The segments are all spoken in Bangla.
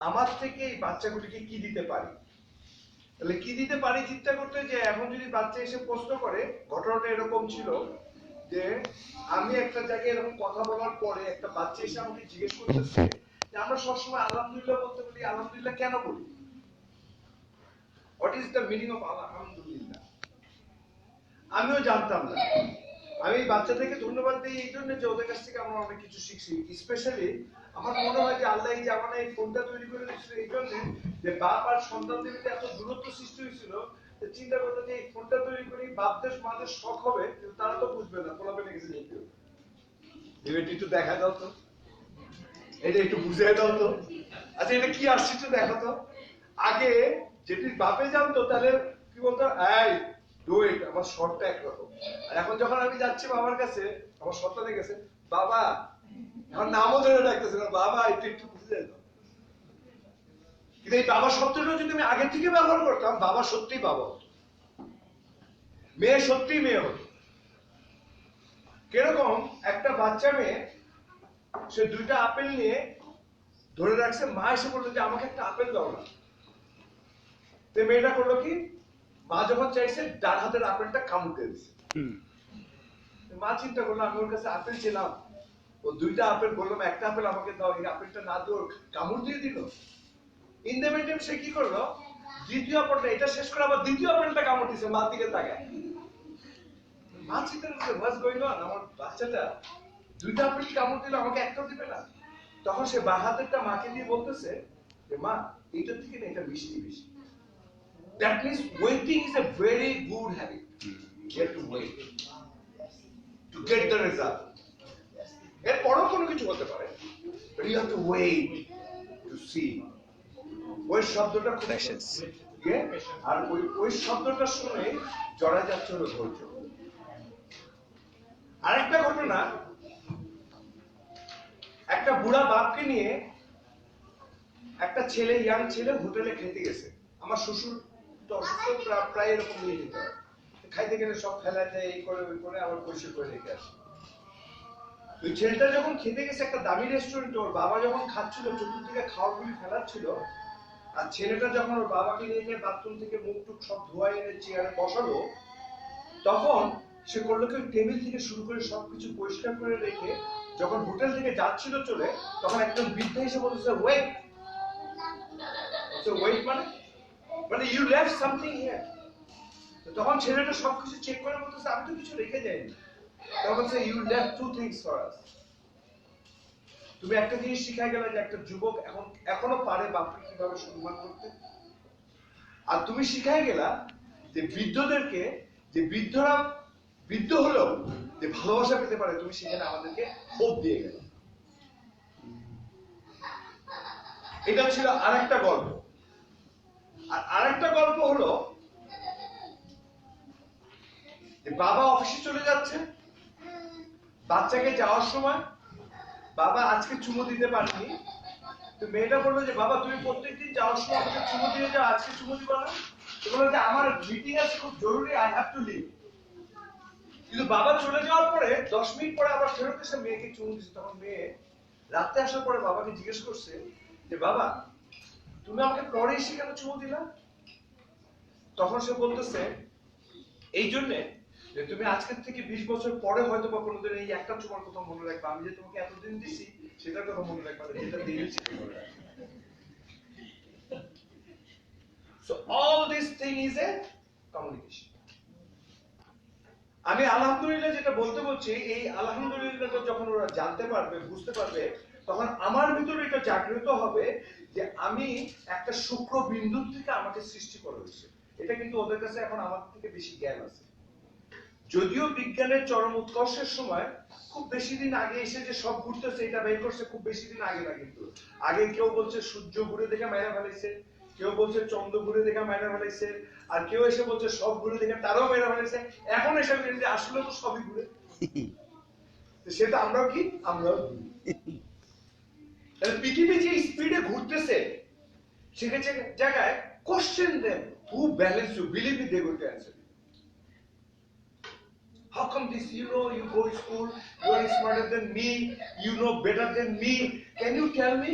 আমার থেকে এই বাচ্চাগুলিকে কি দিতে পারি। তাহলে কি দিতে পারি চিন্তা করতে যে এখন যদি বাচ্চা এসে প্রশ্ন করে, ঘটনাটা এরকম ছিল যে আমি একটা জায়গায় এরকম কথা বলার পরে একটা বাচ্চা এসে আমাকে জিজ্ঞেস করতেছে যে আমরা সবসময় আলহামদুলিল্লাহ বলতে বলি, আলহামদুলিল্লাহ কেন বলি? What is the meaning of আলহামদুলিল্লাহ? আমিও জানতাম না। আমি এই বাচ্চাদেরকে ধন্যবাদ দিই এই জন্য যে ওদের কাছ থেকে আমরা অনেক কিছু শিখছি। স্পেশালি আমার মনে হয় যে আল্লাহ এই জামানায় এই ফোনটা তৈরি করে দিয়েছিল এই জন্য যে বাপ আর সন্তানদের ভিতরে এত দূরত্ব সৃষ্টি হয়েছিল, চিন্তা করতো যে এই ফোনটা তৈরি করি বাপদের মাদের শখ হবে, কিন্তু তারা তো বুঝবে না পোলাপেনে গেছে যেতে হবে। এবার একটু দেখা দাও তো, এটা একটু বুঝিয়ে দাও তো, আচ্ছা এটা কি আসছে একটু দেখো তো। আগে যেটি বাপে জানতো তাহলে কি বলতো, এই ডুইট, আমার শর্টটা একরকম। আর এখন যখন আমি যাচ্ছি বাবার কাছে, আমার সন্তানের কাছে, বাবা, এখন নামও ধরে ডাকতেছে না, বাবা একটু একটু বুঝে দাও। কিন্তু এই বাবা শব্দটা যদি আমি আগে থেকে ব্যবহার করতাম, বাবা সত্যিই বাবা হতো, মেয়ে সত্যিই মেয়ে হতো। কিরকম একটা বাচ্চা মেয়ে, সে দুইটা আপেল নিয়ে ধরে রাখছে, মা এসে বললো যে আমাকে একটা আপেল দাও না। তো মেয়েটা করলো কি, মা যখন চাইছে ডান হাতের আপেলটা কামড় দিয়ে দিছে। মা চিন্তা করলো আমি ওর কাছে আপেল ছিলাম, ও দুইটা আপেল বললাম একটা আপেল আমাকে দাও, এই আপেলটা না দিয়ে ওর কামড় দিয়ে দিল। ইন দ্য মিনটাইম সে কি করলো, দ্বিতীয় আপেলটা এটা শেষ করে আবার দ্বিতীয় আপেলটা কামড় দিছে মার দিকে তাকায়। মা চিন্তা করছে হোয়াটস গোইং অন, আমার বাচ্চাটা দুইটা আপেল কামড় দিল, আমাকে একটাও দিবে না। তখন সে বাঁ হাতেরটা মাকে দিয়ে বলতেছে যে মা এইটার থেকে না এটা মিষ্টি বেশি। That means waiting is a very good habit. You have to wait to get the result. এর পরও কোনো কিছু হতে পারে, but you have to wait to see. ওই শব্দটা খুব আর ওই শব্দটা শুনে জড়া যাচ্ছে হলো ধৈর্য। আরেকটা ঘটনা, একটা বুড়া বাপকে নিয়ে একটা ছেলে, ইয়াং ছেলে হোটেলে খেতে গেছে। আমার শ্বশুর তো অসুস্থ, প্রায় এরকম নিয়ে যেতে হয়, খাইতে গেলে সব ফেলা যায়, এই করে ওই করে আবার পরিষ্কার করে রেখে আসে। ওই ছেলেটা যখন খেতে গেছে একটা দামি রেস্টুরেন্টে, ওর বাবা যখন খাচ্ছিল চতুর্দিকে খাওয়ারগুলি ফেলাচ্ছিল, আর ছেলেটা যখন ওর বাবাকে নিয়ে গিয়ে বাথরুম থেকে মুখ টুক সব ধোয়া এনে চেয়ারে বসালো, তখন সে করলো কি টেবিল থেকে শুরু করে সবকিছু পরিষ্কার করে রেখে যখন হোটেল থেকে যাচ্ছিল চলে, তখন একজন বৃদ্ধ এসে বলছে ওয়েট। ওয়েট মানে মানে ইউ লেফট সামথিং হিয়ার। তখন ছেলেটা সবকিছু চেক করে বলতেছে আমি তো কিছু রেখে যাইনি। তখন বলছে you left two things for us. তুমি একটা জিনিস শিখাই গেলে যে একটা যুবক এখনো পারে বাপকে কিভাবে সম্মান করতে, আর তুমি শিখাই গেলা যে বৃদ্ধদেরকে, যে বৃদ্ধরা বৃদ্ধ হলেও যে ভালোবাসা পেতে পারে, তুমি সেখানে আমাদেরকে হোপ দিয়ে গেলে। এটা ছিল আরেকটা গল্প। আর আরেকটা গল্প হলো যে বাবা অফিসে চলে যাচ্ছে, বাচ্চাকে যাওয়ার সময় বাবা আজকে চুমু দিতে পারেনি, তো মেয়েটা বললো যে বাবা তুমি প্রত্যেকদিন যাওয়ার সময় আমাকে চুমু দিয়ে যাও, আজকে চুমু দিবা না? তো বললো যে আমার মিটিং আছে খুব জরুরি, আই হ্যাভ টু লিভ। কিন্তু বাবা চলে যাওয়ার পরে 10 মিনিট পরে আবার ফেরত এসে মেয়েকে চুমু দিচ্ছে। তখন মেয়ে রাতে আসার পরে বাবাকে জিজ্ঞেস করছে যে বাবা তুমি আমাকে পরে এসে কেন চুমু দিলা? তখন সে বলতেছে এই জন্যে যে তুমি আজকের থেকে 20 বছর পরে হয়তো বা কোনোদিন এই একটা চুমার কথা মনে রাখবে, আমি যে তোমাকে এতদিন দিছি সেটার কথা মনে রাখবে, যেটা দিয়েছি। So all this thing is a communication. আমি আলহামদুলিল্লাহ যেটা বলতে বলছি, এই আলহামদুলিল্লাহটা যখন ওরা জানতে পারবে, বুঝতে পারবে, তখন আমার ভিতরে এটা জাগ্রত হবে যে আমি একটা শুক্র বিন্দু থেকে আমাকে সৃষ্টি করা হয়েছে। এটা কিন্তু ওদের কাছে এখন আমার থেকে বেশি জ্ঞান আছে। যদিও বিজ্ঞানের চরম উৎকর্ষের সময় খুব বেশি দিন আগে এসে যে সব ঘুরতেছে এটা বের করছে, খুব বেশি দিন আগে না। কিন্তু আগে কেউ বলছে সূর্য ঘুরে দেখে মাইরা ফেলাইছে, কেউ বলছে চন্দ্র ঘুরে দেখে মাইরা ফেলাইছে, আর কেউ এসে বলছে সব ঘুরে দেখে তারাও মাইরা ফেলাইছে। এখন এসে যে আসলে তো সবই ঘুরে, সেটা আমরাও কি, আমরাও পৃথিবী যে স্পিডে ঘুরতেছে সেক্ষেত্রে জায়গায় question them who balance you, believe me they going to answer. How come this, you know, you go to school, you are smarter than me, you know better than me. Can you tell me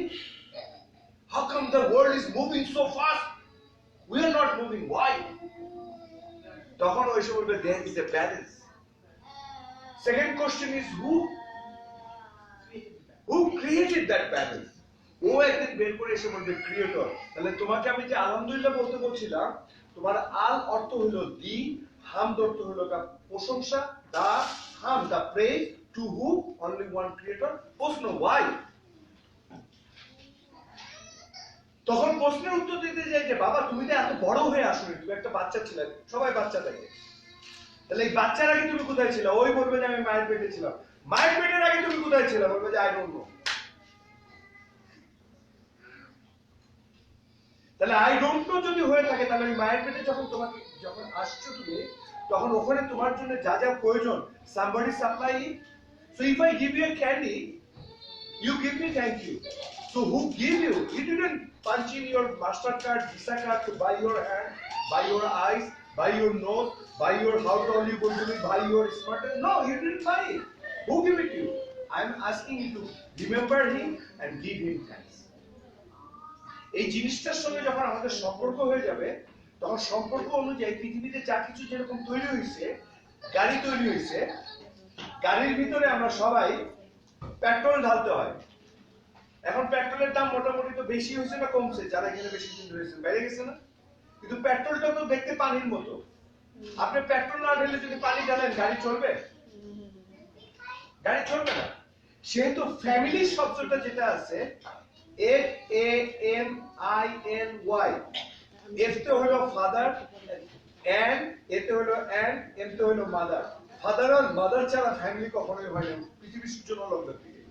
How come the world is moving so fast? We are not moving. Why? তখন ওই সময় বলবে there is a balance. Second question is who created that balance? ও একদিন বের করে এসে বলবে ক্রিয়েটর। তাহলে তোমাকে আমি যে আলহামদুলিল্লাহ বলতে বলছিলাম, তোমার আল অর্থ হলো দি, হামদ অর্থ হলো প্রশংসা, দা হাম দা প্রেজ টু হু অনলি ওয়ান ক্রিয়েটর। প্রশ্ন why? তখন প্রশ্নের উত্তর দিতে যাই যে বাবা তুমি তো এত বড় হয়ে আসোনি, তুমি একটা বাচ্চা ছিলে, সবাই বাচ্চা থাকে। তাহলে এই বাচ্চার আগে তুমি কোথায় ছিলে? ওই বলবে যে আমি মায়ের পেটে ছিলাম। মায়ের পেটের আগে তুমি কোথায় ছিলে? বলবে যে আই ডোন্ট নো। তাহলে আই ডোন্ট নো যদি হয়ে থাকে, তাহলে ওই মায়ের পেটে যখন আসছো তুমি, তখন ওখানে তোমার জন্য যা যা প্রয়োজন, somebody supply it. So if I give you a candy, you give me thank you. So who give you? You didn't punch in your MasterCard, Visa card to buy your hand, buy your eyes, buy your nose, buy your how tall you going to be, buy your smartphone. No, you didn't buy it. Who give it to you? I'm asking you to remember him and give him thanks. এই জিনিসটার সঙ্গে যখন আমাদের সম্পর্ক হয়ে যাবে, তখন সম্পর্ক অনুযায়ী পৃথিবীতে যা কিছু যেরকম তৈরি হয়েছে, গাড়ি তৈরি হয়েছে, গাড়ির ভিতরে আমরা সবাই পেট্রোল ঢালতে হয়। এখন পেট্রোলের দাম মোটামুটি তো বেশি হয়েছে না কমছে? যারা এখানে বেশি দিন রয়েছে বেড়ে গেছে না? কিন্তু পেট্রোলটা তো দেখতে পানির মতো। আপনি পেট্রোল না ঢেলে যদি পানি ঢালেন, গাড়ি চলবে? গাড়ি চলবে না। সেহেতু ফ্যামিলি শব্দটা যেটা আছে, FAMILY, এফ তে হলো ফাদার, এন এতে হলো এন, এম তে হলো মাদার। ফাদার আর মাদার ছাড়া ফ্যামিলি কখনোই হয় না পৃথিবীর সূচনা লগ্ন থেকে।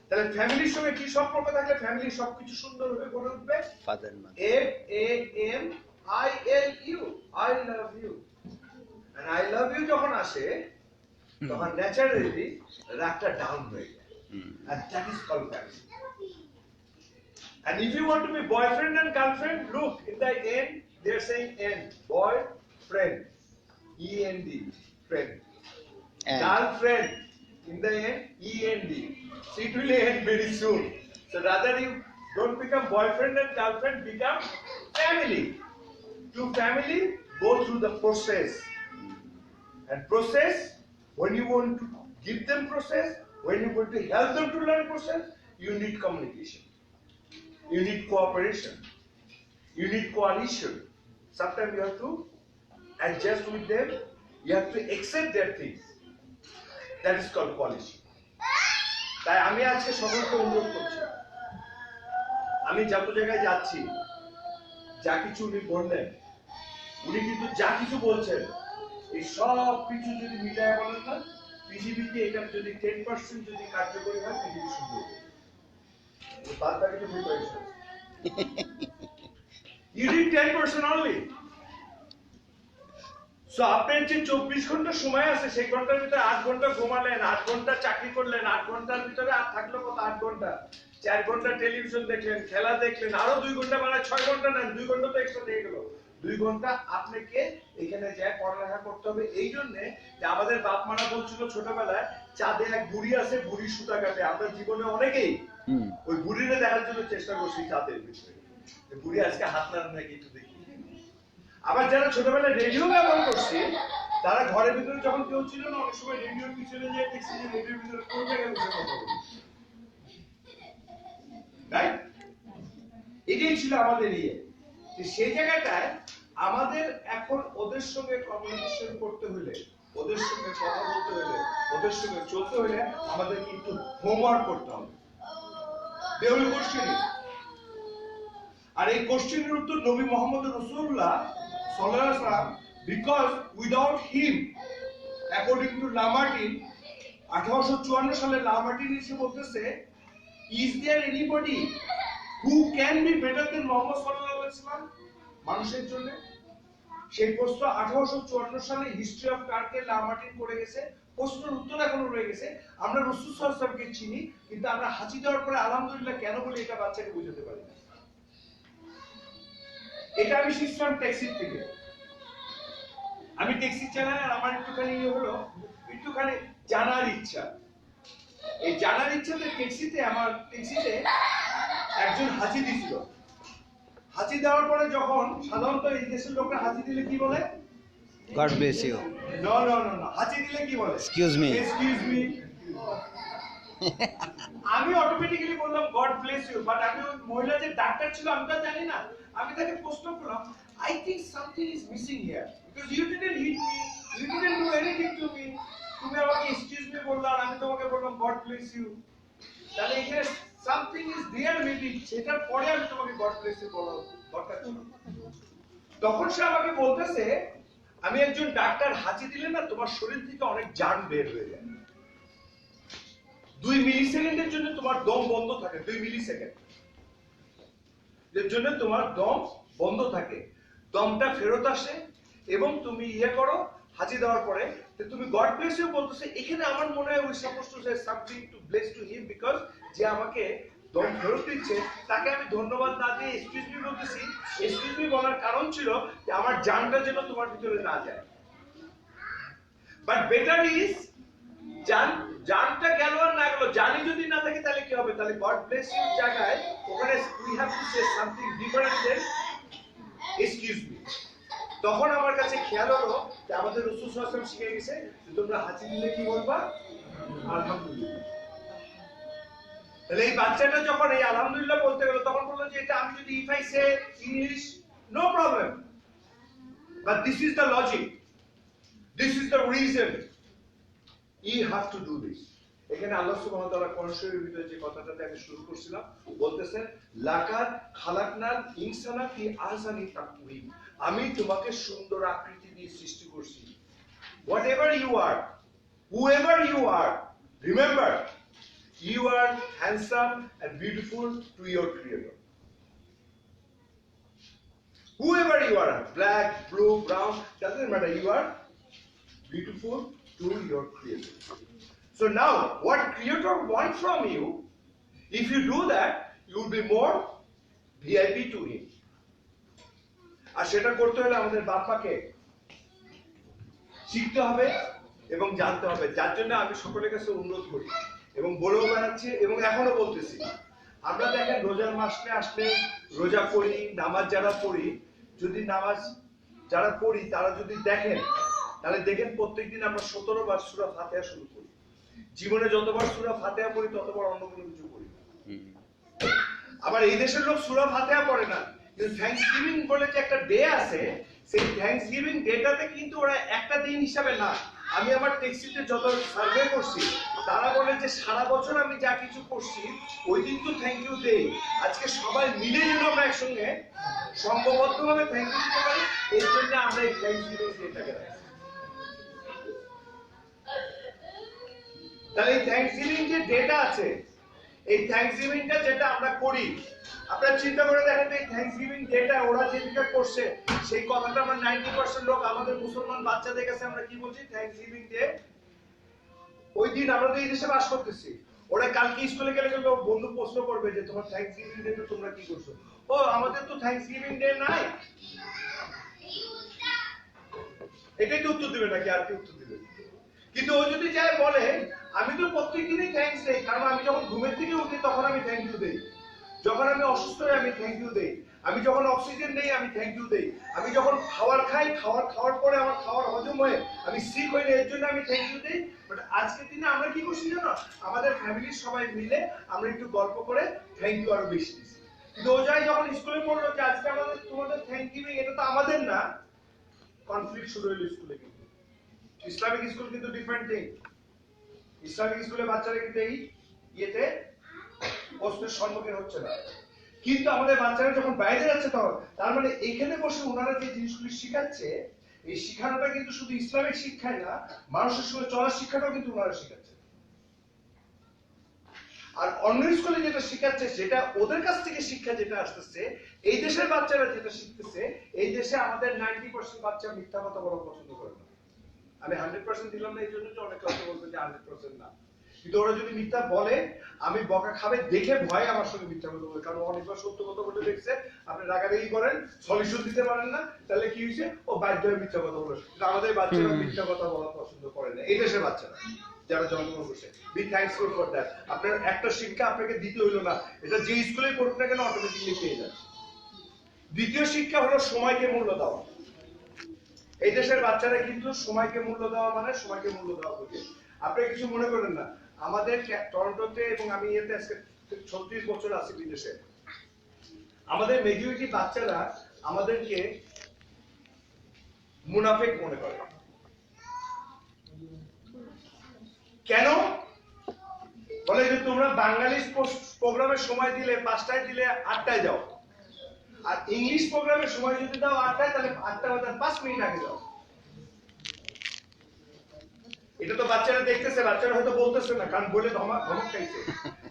তাহলে ফ্যামিলির সঙ্গে কি সম্পর্ক থাকলে ফ্যামিলি সবকিছু সুন্দর ভাবে গড়ে উঠবে? Father mother. FAMILU, I love you. And I love you যখন আসে, তখন ন্যাচারালি রাগটা ডাউন হয়ে যায়। And that is called family. And if you want to be boyfriend and girlfriend, look, in the end, they are saying end, boy, friend, END, friend. Girlfriend, in the end, END. So it will end very soon. So rather you don't become boyfriend and girlfriend, become family. To family, go through the process. And process, when you want to give them process, when you want to help them to learn process, you need communication. You need cooperation. You need coalition. Sometimes you have to adjust with them. You have to accept their things. That is called coalition. তাই আমি আজকে সকলকে অনুরোধ করছি, আমি যত জায়গায় যাচ্ছি, যা কিছু উনি বললেন, উনি কিন্তু যা কিছু বলছেন, এই সব কিছু যদি মিলায় বলেন না, পৃথিবীতে এটা যদি 10% যদি কার্যকরী হয়, পৃথিবী সুন্দর। You did 10% only. So আপনার যে 24 ঘন্টা সময় আছে, সেই ঘন্টার ভিতরে 8 ঘন্টা ঘুমালেন, 8 ঘন্টা চাকরি করলেন, 8 ঘন্টার ভিতরে আর থাকলো কত? 8 ঘন্টা। 4 ঘন্টা টেলিভিশন দেখলেন, খেলা দেখলেন, আরো 2 ঘন্টা মানে 6 ঘন্টা নেন, 2 ঘন্টা তো এক্সট্রা দিয়ে গেল। 2 ঘন্টা আপনাকে এখানে যা পড়ালেখা করতে হবে। এই জন্য যে আমাদের বাপ মারা বলছিল ছোটবেলায়, চাঁদে এক বুড়ি আছে, বুড়ি সুতা কাটে। আমরা জীবনে অনেকেই ওই বুড়িরে দেখার জন্য চেষ্টা করছি চাঁদের ভিতরে। বুড়ি আজকে হাত নাড়ে নাকি একটু দেখি। আবার যারা ছোটবেলায় রেডিও ব্যবহার করছে, তারা ঘরের ভিতরে যখন কেউ ছিল না, অনেক সময় রেডিওর পিছনে যে দেখছি যে রেডিওর ভিতরে কোন জায়গায় বসে কথা বলে। রাইট? এটাই ছিল আমাদের ইয়ে। সেই জায়গাটায় আমাদের এখন ওদের সঙ্গে কমিউনিকেশন করতে হলে, ওদের সঙ্গে কথা বলতে হলে, ওদের সঙ্গে চলতে হলে আমাদের কিন্তু হোমওয়ার্ক করতে হবে। They will question it. আর এই কোশ্চেনের উত্তর নবী মুহাম্মদ রাসূলুল্লাহ সাল্লাল্লাহু আলাইহি ওয়াসাল্লাম, because without him, according to লামার্টিন, 1854 সালে লামার্টিন এসে বলতেছে, is there anybody who can be better than Muhammad সাল্লাল্লাহু আলাইহি ওয়াসাল্লাম মানুষের জন্য? সেই প্রশ্ন 1854 সালে হিস্ট্রি অফ টার্কে লামার্টিন করে গেছে। প্রশ্নের উত্তর এখনো রয়ে গেছে। আমরা রাসূল সাল্লাল্লাহু আলাইহি ওয়াসাল্লামকে চিনি, কিন্তু আমরা হাঁচি দেওয়ার পরে আলহামদুলিল্লাহ কেন বলি এটা বাচ্চাকে বুঝাতে পারি না। এটা আমি শিখলাম ট্যাক্সি থেকে। আমি ট্যাক্সি চালাই, আর আমার একটুখানি জানার ইচ্ছা। এই জানার ইচ্ছাতে ট্যাক্সিতে একজন হাঁচি দিছিল, হাঁচি দেওয়ার পরে যখন সাধারণত এই দেশের লোকরা হাঁচি দিলে কি বলে? God bless you. No no no no, হাঁচি দিলে কি বলে? Excuse me. Excuse me. আমি অটোমেটিক্যালি বললাম গড ব্লেস ইউ, বাট আমি ওই মহিলা যে ডাক্তার ছিল আমি তো জানি না, আমি তাকে প্রশ্ন করলাম, I think something is missing here because you didn't hit me, you didn't do anything to me, তুমি আমাকে এক্সকিউজ মি বললা আর আমি তোমাকে বললাম গড ব্লেস ইউ, তাহলে এখানে সামথিং ইজ দেয়ার মেবি, সেটার পরে আমি তোমাকে গড ব্লেস ইউ বলা দরকার ছিল। তখন সে আমাকে বলতেছে, আমি একজন ডাক্তার, হাঁচি দিলে না তোমার শরীর থেকে অনেক জার্ম বের হয়ে যায়, 2 মিলি সেকেন্ডের জন্য তোমার দম বন্ধ থাকে, 2 মিলি সেকেন্ড এর জন্য তোমার দম বন্ধ থাকে, দমটা ফেরত আসে এবং তুমি ইয়ে করো হাঁচি দেওয়ার পরে তুমি গড ব্লেস ইউ বলতেছে। এখানে আমার মনে হয় we suppose two say something to bless to him because যে আমাকে দম ফেরত দিচ্ছে তাকে আমি ধন্যবাদ না দিয়ে এক্সকিউজ মি বলতেছি। এক্সকিউজ মি বলার কারণ ছিল যে আমার জানটা যেন তোমার ভিতরে না যায়, বাট বেটার ইজ জানটা গেল আর না গেল, জানি যদি না থাকে তাহলে কি হবে? তাহলে গড ব্লেস ইউ জায়গায় ওখানে we have to say something different then excuse me. তখন আমার কাছে খেয়াল হলো যে আমাদের রাসূল সাল্লাল্লাহু আলাইহি ওয়াসাল্লাম শিখিয়ে গেছে যে তোমরা হাঁচি দিলে কি বলবা? আলহামদুলিল্লাহ। তাহলে এই বাচ্চাটা যখন এই আলহামদুলিল্লাহ বলতে গেল তখন বললো যে এটা আমি যদি if I say English no problem, but this is the logic, this is the reason you have to do this। এখানে আল্লাহ সুবহানাহু ওয়া তাআলা কোরআন শরীফের ভিতরে যে কথাটাতে আমি শুরু করছিলাম বলতেছেন লাকাদ খালাকনাল ইনসানা ফি আহসানি তাকওয়িম, আমি তোমাকে সুন্দর আকৃতি দিয়ে সৃষ্টি করছি। whatever you are, whoever you are, remember you are handsome and beautiful to your creator, whoever you are, black, blue, brown, doesn't matter, you are beautiful to your creator। So now what creator wants from you, if you do that you will be more VIP to him। আর সেটা করতে হলে আমাদের বাপ্পাকে শিখতে হবে এবং জানতে হবে, যার জন্য আমি সকলের কাছে অনুরোধ করি এবং বলেও বেড়াচ্ছি এবং এখনো বলতেছি। আমরা দেখেন রোজার মাসে আসলে রোজা করি, নামাজ যারা পড়ি, যদি নামাজ যারা পড়ি তারা যদি দেখেন তাহলে দেখেন প্রত্যেকদিন আমরা 17 বার সূরা ফাতিহা শুরু করি। জীবনে যতবার সূরা ফাতিহা পড়ি ততবার অন্য কোনো কিছু পড়ি না। আবার এই দেশের লোক সূরা ফাতিহা পড়ে না, কিন্তু থ্যাঙ্কসগিভিং বলে যে একটা ডে আছে, সেই থ্যাঙ্কসগিভিং ডেটাতে কিন্তু ওরা একটা দিন হিসাবে না। আমি আমার ট্যাক্সিতে যত সার্ভে করছি তারা বলে যে সারা বছর আমি যা কিছু করছি ওই দিন তো থ্যাংক ইউ দেই, আজকে সবাই মিলে যেন আমরা একসঙ্গে সংঘবদ্ধভাবে থ্যাংক ইউ দিতে পারি, এই জন্য আমরা এই থ্যাঙ্কসগিভিং ডেটাকে রাখি। তাহলে এই থ্যাঙ্কসগিভিং যে ডেটা আছে, এই থ্যাঙ্কসগিভিংটা যেটা আমরা করি, আপনারা চিন্তা করে দেখেন এই থ্যাঙ্কসগিভিং ডেটা ওরা যেদিকে করছে সেই কথাটা আমরা 90% লোক আমাদের মুসলমান বাচ্চাদের কাছে আমরা কি বলছি? Thanksgiving day. ওই দিন আমরা তো এই দেশে বাস করতেছি, ওরা কালকে স্কুলে গেলে বন্ধু প্রশ্ন করবে যে তোমার থ্যাঙ্কসগিভিং ডে তোমরা কি করছো? ও আমাদের তো থ্যাঙ্কসগিভিং ডে নাই, এটাই তো উত্তর দিবে নাকি আর কি উত্তর দিবে? কিন্তু ও যদি যায় বলে আমি তো প্রত্যেকদিনই থ্যাঙ্কস দেই, কারণ আমি যখন ঘুমের থেকে উঠি তখন আমি থ্যাংক ইউ দেই, যখন আমি অসুস্থ হই আমি থ্যাংক ইউ দেই, আমি যখন অক্সিজেন নেই আমি থ্যাংক ইউ দেই, আমি যখন খাবার খাই খাওয়ার পরে আমার খাবার হজম হয়ে আমি সিক হই না এর জন্য আমি থ্যাংক ইউ দেই। বাট আজকের দিনে আমরা কি করছি জানো? আমাদের ফ্যামিলির সবাই মিলে আমরা একটু গল্প করে থ্যাংক ইউ আরো বেশি দিচ্ছি। কিন্তু ও যায় যখন স্কুলে পড়লো যে আজকে আমাদের তোমাদের থ্যাংক ইউ, এটা তো আমাদের না, কনফ্লিক্ট শুরু হলো স্কুলে। কিন্তু ইসলামিক স্কুল কিন্তু ডিফারেন্ট থিং। ইসলামিক স্কুলে বাচ্চারা কিন্তু এই ইয়েতে প্রশ্নের সম্মুখীন হচ্ছে না, কিন্তু আমাদের বাচ্চারা যখন বাইরে যাচ্ছে তখন, তার মানে এখানে বসে ওনারা যে জিনিসগুলি শিখাচ্ছে এই শিখানোটা কিন্তু শুধু ইসলামিক শিক্ষাই না, মানুষের সঙ্গে চলার শিক্ষাটাও কিন্তু ওনারা শিখাচ্ছে। আর অন্য স্কুলে যেটা শিখাচ্ছে সেটা ওদের কাছ থেকে শিক্ষা যেটা আসতেছে, এই দেশের বাচ্চারা যেটা শিখতেছে, এই দেশে আমাদের 90% বাচ্চা মিথ্যা কথা বলা পছন্দ করে না। আমি 100% দিলাম না এই জন্য যে অনেকে হয়তো বলবে যে 100% না, কিন্তু ওরা যদি মিথ্যা বলে আমি বকা খাবে দেখে ভয় আমার সঙ্গে মিথ্যা কথা বলে, কারণ অনেকবার সত্য কথা বলে দেখছে। আপনি রাগারাগি করেন, সলিউশন দিতে পারেন না, তাহলে কি হয়েছে? ও বাধ্য হয়ে মিথ্যা কথা বলে। আমাদের বাচ্চারা মিথ্যা কথা বলা পছন্দ করে না এই দেশের বাচ্চারা। যারা জন্মগ্রহণ করছে। B thankful for that. আপনার একটা শিক্ষা আপনাকে দিতে হইলো না, এটা যে স্কুলে পড়ুক না কেন অটোমেটিকলি পেয়ে যাচ্ছে। দ্বিতীয় শিক্ষা হলো সময়কে মূল্য দেওয়া। এই দেশের বাচ্চারা কিন্তু সময়কে মূল্য দেওয়া মানে সময়কে মূল্য দেওয়া বোঝে। আপনি কিছু মনে করেন না, আমাদের টরন্টোতে এবং আমি এতে আজকে 36 বছর আছি বিদেশে, আমাদের মেজরিটি বাচ্চারা আমাদেরকে মুনাফিক মনে করে। কেন বলে যে তোমরা বাঙালি প্রোগ্রামের সময় দিলে 5টায় দিলে 8টায় যাও, আর ইংলিশ প্রোগ্রামের সময় যদি দাও 8টায় তাহলে 8টা বাজার 5 মিনিট আগে যাও। এটা তো বাচ্চারা দেখতেছে, বাচ্চারা হয়তো বলতেছে না কারণ বলে ধমক খাইছে।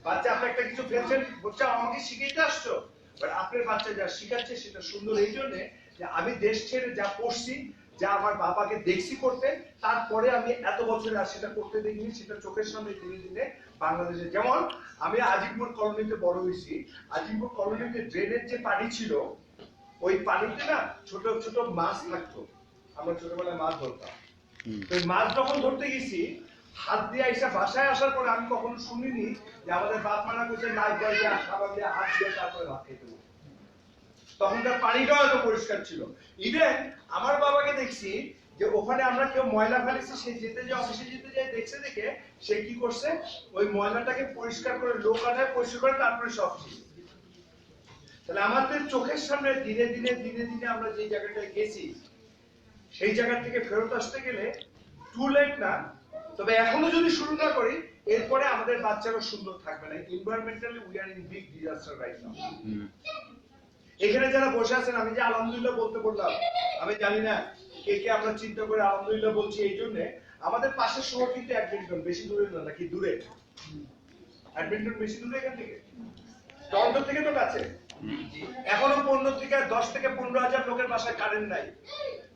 বাচ্চা আপনি একটা কিছু ফেলছেন, বলছে আমাকে শিখাইতে আসছো, বাট আপনার বাচ্চা যা শিখাচ্ছে সেটা সুন্দর এই জন্য যে আমি দেশ ছেড়ে যা পড়ছি, যা আমার বাবাকে দেখছি করতে, তারপরে আমি এত বছরে আর সেটা করতে দেখিনি, সেটা চোখের সামনে দিনে দিনে বাংলাদেশে। যেমন আমি আজিমপুর কলোনিতে বড় হয়েছি, আজিমপুর কলোনিতে ড্রেনের যে পানি ছিল, ওই পানিতে না ছোট ছোট মাছ থাকতো, আমরা ছোটবেলায় মাছ ধরতাম। তো মাছ যখন ধরতে গেছি, হাত দিয়ে এসে বাসায় আসার পরে আমি কখনো শুনিনি যে আমাদের বাপ মারা করছে লাইট জ্বালিয়ে সাবান দিয়ে হাত দিয়ে তারপরে ভাত খেতে হবে। তখনকার পানিটাও এত পরিষ্কার ছিল। ইভেন আমার বাবাকে দেখছি যে ওখানে আমরা কেউ ময়লা ফেলেছি, সে যেতে যে অফিসে যেতে যায় দেখছে দেখে সে কি করছে, ওই ময়লাটাকে পরিষ্কার করে লোক আনায় পরিষ্কার করে তারপরে সে অফিসে। তাহলে আমাদের চোখের সামনে দিনে দিনে দিনে দিনে আমরা যে জায়গাটায় গেছি, সেই জায়গা থেকে ফেরত আসতে গেলে টু লেট না, তবে এখনো যদি শুরু না করি এরপরে আমাদের বাচ্চারা সুন্দর থাকবে না। Environmentally we are in big disaster right now. এখানে যারা বসে আছেন, আমি যে আলহামদুলিল্লাহ বলতে বললাম, আমি জানি না কে কে আমরা চিন্তা করে আলহামদুলিল্লাহ বলছি, এই জন্য আমাদের পাশের শহর কিন্তু অ্যাডমিন্টন, বেশি দূরে না, নাকি দূরে? অ্যাডমিন্টন বেশি দূরে এখান থেকে? টরন্টো থেকে তো কাছে। এখনো 10 থেকে 15,000 লোকের বাসায় কারেন্ট নাই।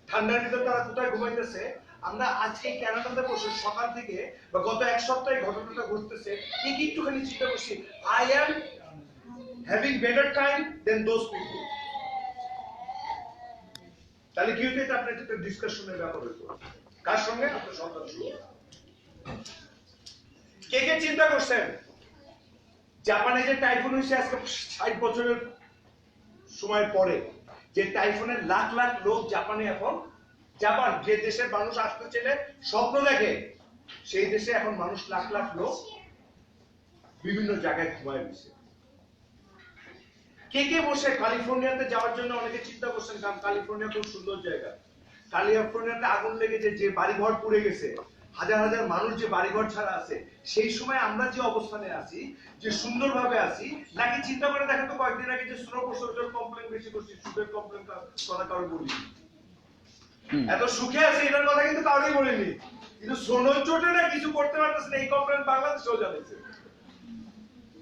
ঠান্ডার ভিতর তারা কোথায় ঘুমাইতেছে? আমরা আজকে কানাডাতে বসে সকাল থেকে বা গত এক সপ্তাহে ঘটনাটা ঘটতেছে, কি একটুখানি চিন্তা করছি, I am having better time than those people. তাহলে কি হইতে, আপনার একটা ডিসকাশনের ব্যাপার হইতো কার সঙ্গে? আপনার সন্তান সঙ্গে। কে কে চিন্তা করছেন জাপানে যে টাইফুন হয়েছে আজকে 60 বছরের সময় পরে, যে টাইফুনের লাখ লাখ লোক জাপানে, এখন জাপান যে দেশের মানুষ আসতে চাইলে স্বপ্ন দেখে, সেই দেশে এখন মানুষ লাখ লাখ লোক বিভিন্ন জায়গায় ঘুমায় দিচ্ছে। কে কে বসে ক্যালিফোর্নিয়াতে যাওয়ার জন্য অনেকে চিন্তা করছেন, কারণ ক্যালিফোর্নিয়া খুব সুন্দর জায়গা। ক্যালিফোর্নিয়াতে আগুন লেগে যে বাড়িঘর পুড়ে গেছে, হাজার হাজার মানুষ যে বাড়িঘর ছাড়া আছে, সেই সময় আমরা যে অবস্থানে আছি, যে সুন্দরভাবে আছি, নাকি চিন্তা করে দেখেন তো কয়েকদিন আগে যে স্নো প্রসর্জন কমপ্লেন বেশি করছি, সুদের কমপ্লেন কথা কারো বলি, এত সুখে আছে এটার কথা কিন্তু কারোই বলিনি, কিন্তু সোনোর চোটে না কিছু করতে পারতেছে না, এই কমপ্লেন বাংলাদেশেও জানিয়েছে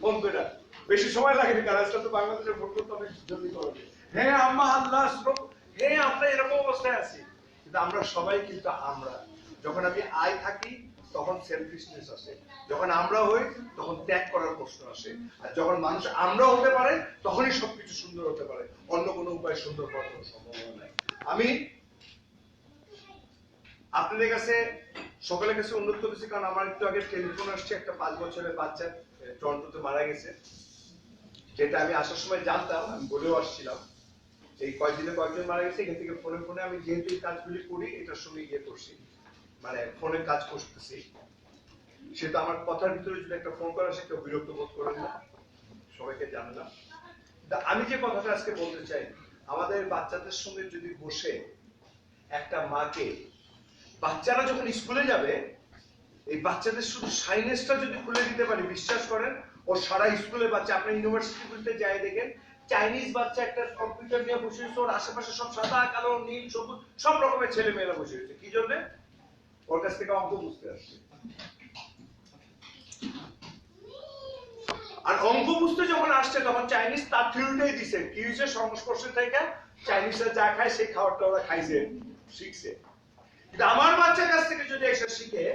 ফোন করে। বেশি সময় লাগেনি, কারণ আজকাল তো বাংলাদেশের ফোন করতে অনেক জলদি করে। হ্যাঁ আম্মা আল্লাহ, হ্যাঁ আমরা এরকম অবস্থায় আছি, কিন্তু আমরা সবাই কিন্তু আমরা। যখন আমি আই থাকি তখন সেলফিশনেস আসে, যখন আমরা হই তখন ত্যাগ করার প্রশ্ন আসে, আর যখন মানুষ আমরা হতে পারে তখনই সবকিছু সুন্দর হতে পারে, অন্য কোনো উপায় সুন্দর করার কোনো সম্ভাবনা নাই। আমি আপনাদের কাছে সকলের কাছে অনুরোধ করেছি, কারণ আমার একটু আগে টেলিফোন আসছে, একটা 5 বছরের বাচ্চা টরন্টোতে মারা গেছে, যেটা আমি আসার সময় জানতাম, আমি বলেও আসছিলাম। এই কয়েকদিনে কয়েকজন মারা গেছে, এখান থেকে ফোনে ফোনে আমি যেহেতু এই কাজগুলি করি, এটার সঙ্গে ইয়ে করছি, মানে ফোনে কাজ করতেছি, সেটা আমার কথার ভিতরে যদি একটা ফোন করা, সেটা বিরক্ত বোধ করেন না, সবাইকে জানালাম। আমি যে কথাটা আজকে বলতে চাই, আমাদের বাচ্চাদের সঙ্গে যদি বসে একটা মাকে, বাচ্চারা যখন স্কুলে যাবে, এই বাচ্চাদের শুধু সাইনেসটা যদি খুলে দিতে পারি, বিশ্বাস করেন ও সারা স্কুলে বাচ্চা, আপনি ইউনিভার্সিটিতে যাই দেখেন, চাইনিজ বাচ্চা একটা কম্পিউটার নিয়ে বসে রয়েছে, ওর আশেপাশে সব সাদা কালো নীল সবুজ সব রকমের ছেলে মেয়েরা বসে রয়েছে, কি জন্য? ওর কাছ থেকে অঙ্ক বুঝতে আসছে। আর অঙ্ক বুঝতে যখন আসছে, তখন চাইনিজ তার থিওরিটাই দিছে, কি হয়েছে, সংস্পর্শে থেকে চাইনিজরা যা খায় সেই খাবারটা ওরা খাইছে, শিখছে। কিন্তু আমার বাচ্চার কাছ থেকে যদি এসে শিখে